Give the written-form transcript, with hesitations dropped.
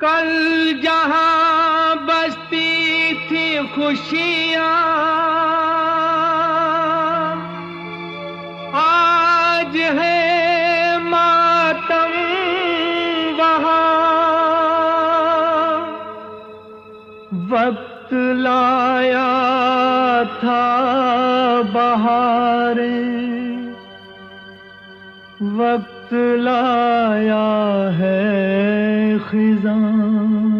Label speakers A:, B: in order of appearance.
A: कल जहां बसती थी खुशियां, आज है मातम वहां। वक्त लाया था बहारें, वक्त लाया है खिज़ां।